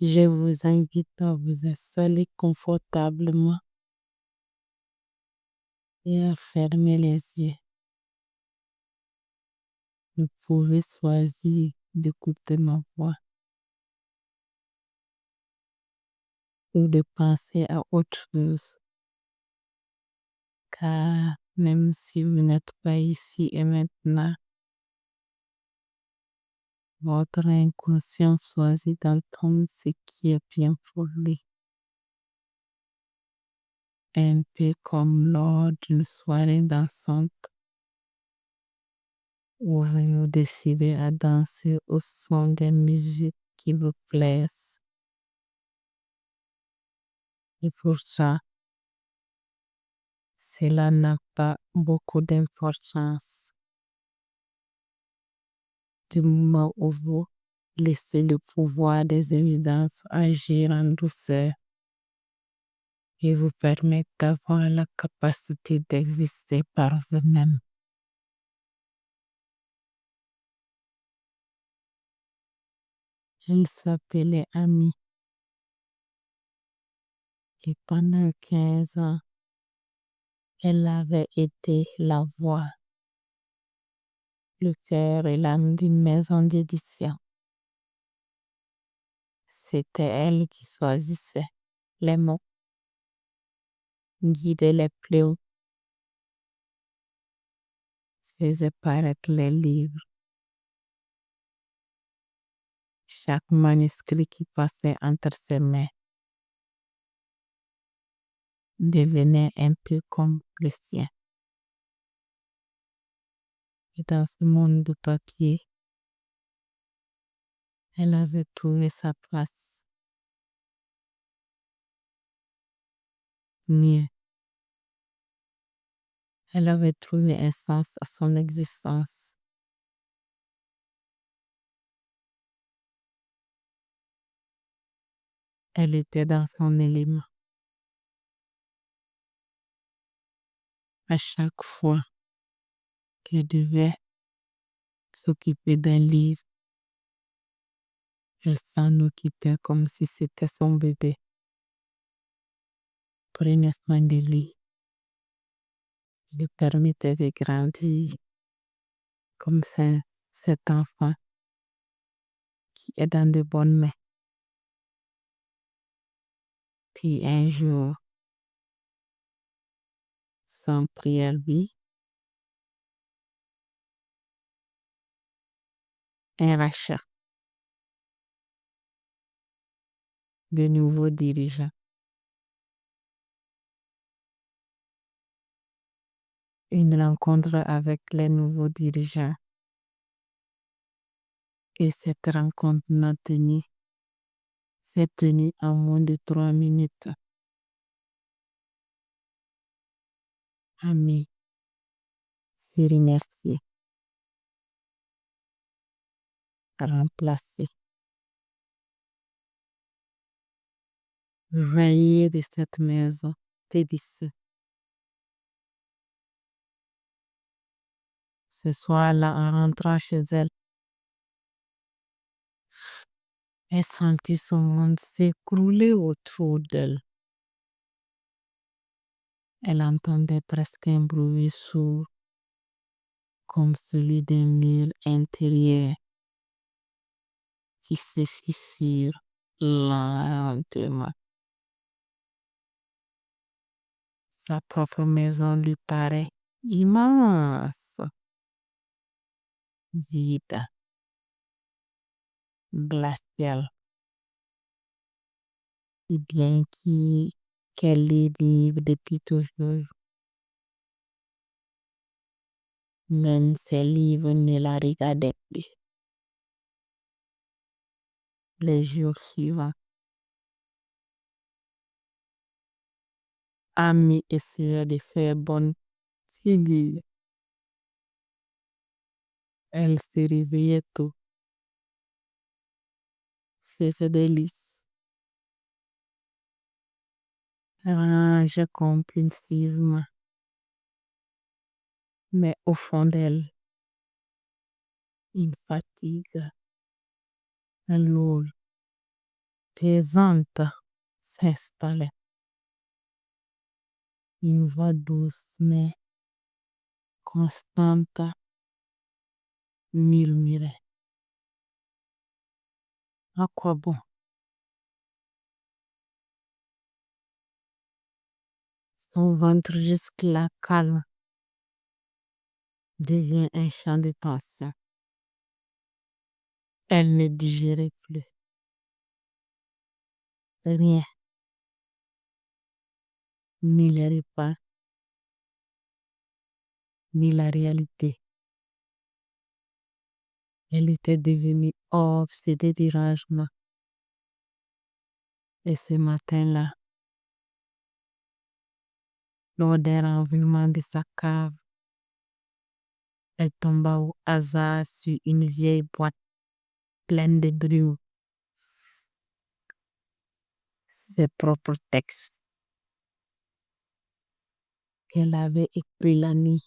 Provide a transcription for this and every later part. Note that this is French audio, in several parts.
Je vous invite à vous installer confortablement et à fermer les yeux. Vous pouvez choisir d'écouter ma voix ou de penser à autre chose. Car même si vous n'êtes pas ici et maintenant, votre inconscient choisit d'entendre ce qui est bien pour lui. Un peu comme lors d'une soirée dansante où vous décidez à danser au son des musiques qui vous plaisent. Et pour ça, cela n'a pas beaucoup d'importance. Du moment où vous laissez le pouvoir des évidences agir en douceur et vous permettre d'avoir la capacité d'exister par vous-même. Elle s'appelait Amy. Et pendant 15 ans, elle avait été la voix, le cœur et l'âme d'une maison d'édition. C'était elle qui choisissait les mots, guidait les pléaux, faisait paraître les livres. Chaque manuscrit qui passait entre ses mains devenait un peu comme le sien. Et dans ce monde de papier, elle avait trouvé sa place. Mieux, elle avait trouvé un sens à son existence. Elle était dans son élément. À chaque fois qu'elle devait s'occuper d'un livre, elle s'en occupait comme si c'était son bébé. Prenait soin de lui, lui permettait de grandir comme cet enfant qui est dans de bonnes mains. Puis un jour, son préavis, un rachat, de nouveaux dirigeants, une rencontre avec les nouveaux dirigeants. Et cette rencontre s'est tenue en moins de 3 minutes. Amy fut remerciée, remplacée, rayée de cette maison délicieuse. Ce soir-là, en rentrant chez elle, elle sentit son monde s'écrouler autour d'elle. Elle entendait presque un bruit sourd, comme celui d'un mur intérieur qui se fissure lentement. Sa propre maison lui paraît immense, vide, glaciale. Et bien qu'elle les livre depuis toujours, même ces livres ne la regardaient plus. Les jours suivants, Amy essayait de faire bonne figure. Elle se réveillait tôt, faisait des listes, rangeait compulsivement. Mais au fond d'elle, une fatigue lourde apaisante s'installait. Une voix douce mais constante murmurait. À quoi bon? Son ventre jusque-là calme devient un champ de tension. Elle ne digérait plus rien, ni les repas, ni la réalité. Elle était devenue obsédée du rangement. Et ce matin-là, lors d'un environnement de sa cave, elle tomba au hasard sur une vieille boîte pleine de brume. Ses propres textes qu'elle avait écrits la nuit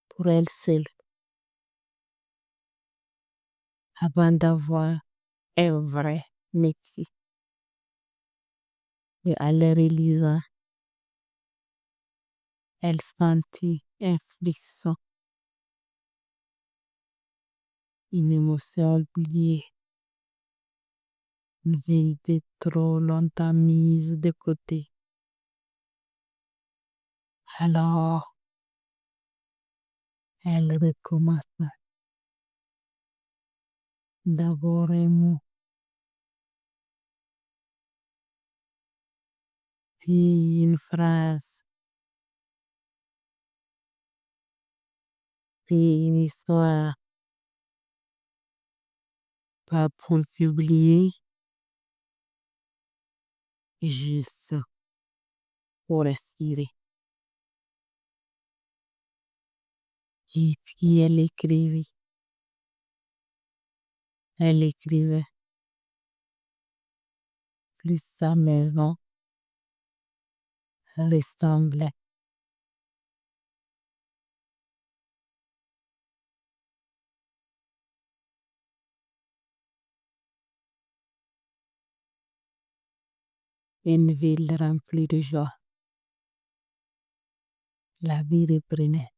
pour elle seule, avant d'avoir un vrai métier. Et à les relisant, elle sentit un frisson, une émotion oubliée, une vérité trop longtemps mise de côté. Alors, elle recommença. D'abord un mot, puis une phrase, puis une histoire, pas pour publier, juste pour respirer. Et puis elle écrivait, plus sa maison ressemblait. Une ville remplie de joie. La vie reprenait.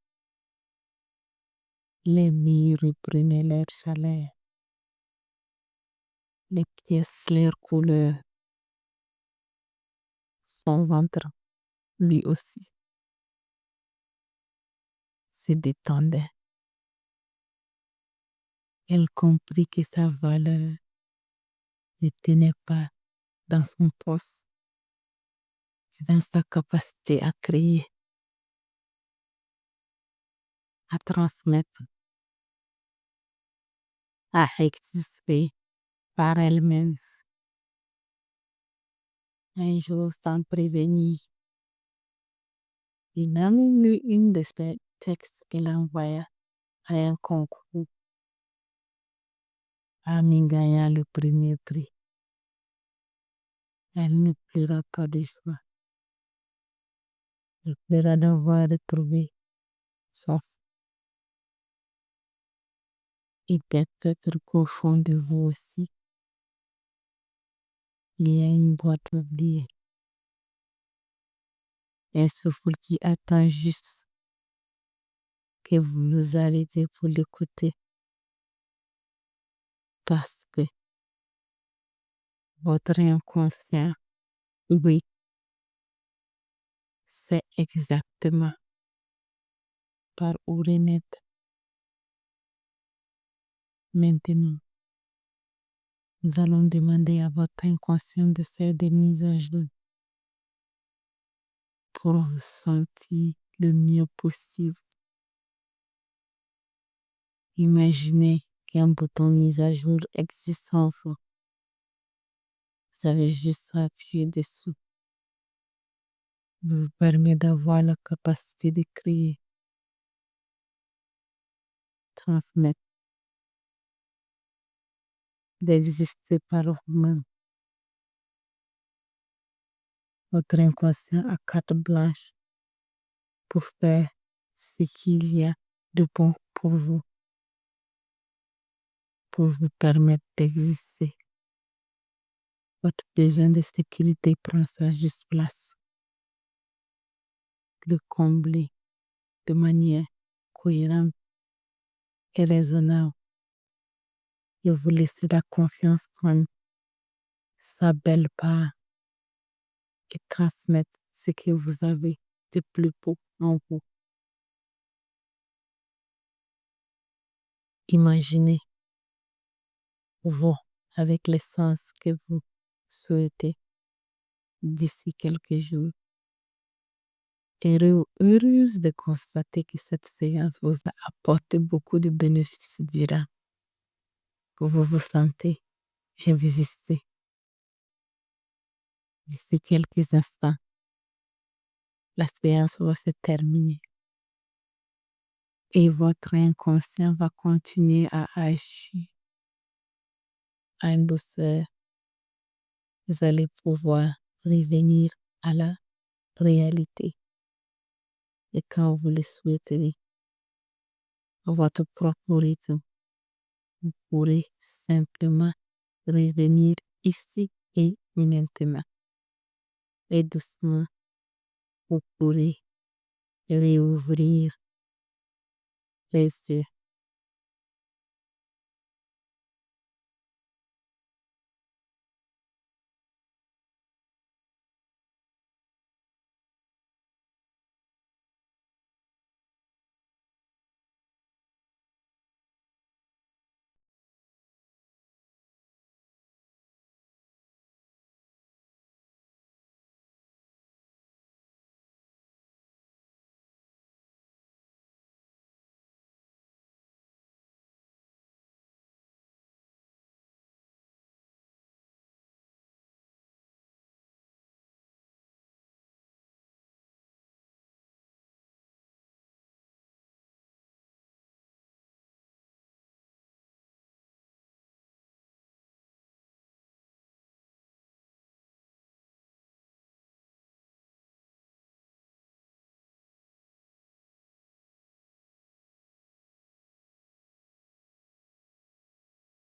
Les murs reprenaient leur chaleur. Les pièces, leur couleur. Son ventre, lui aussi, se détendait. Elle comprit que sa valeur ne tenait pas dans son poste, mais dans sa capacité à créer, à transmettre, à exister par elle-même. Un jour, sans prévenir, une amie lut une de ses textes qu'elle envoya à un concours. Ami gagnant le premier prix. Elle ne pleura pas de joie. Elle pleura d'avoir retrouvé son. Et peut-être qu'au fond de vous aussi, il y a une boîte oubliée. Un souffle qui attend juste que vous nous arrêtez pour l'écouter. Parce que votre inconscient, oui, c'est exactement par où renaître. Maintenant, nous allons demander à votre inconscient de faire des mises à jour pour vous sentir le mieux possible. Imaginez qu'un bouton mise à jour existe en vous. Vous avez juste à appuyer dessus. Vous permet d'avoir la capacité de créer, transmettre, d'exister par vous-même. Votre inconscient a carte blanche pour faire ce qu'il y a de bon pour vous, pour vous permettre d'exister. Votre besoin de sécurité prend sa juste place. Le combler de manière cohérente et raisonnable. Et vous laissez la confiance prendre sa belle part et transmettre ce que vous avez de plus beau en vous. Imaginez vous avec l'essence que vous souhaitez d'ici quelques jours. Heureuse de constater que cette séance vous a apporté beaucoup de bénéfices durables, que vous vous sentez révisité d'ici quelques instants. La séance va se terminer et votre inconscient va continuer à agir en douceur. Vous allez pouvoir revenir à la réalité et quand vous le souhaiterez, à votre propre rythme, vous pourrez simplement revenir ici et maintenant. Et doucement, vous pourrez réouvrir les yeux.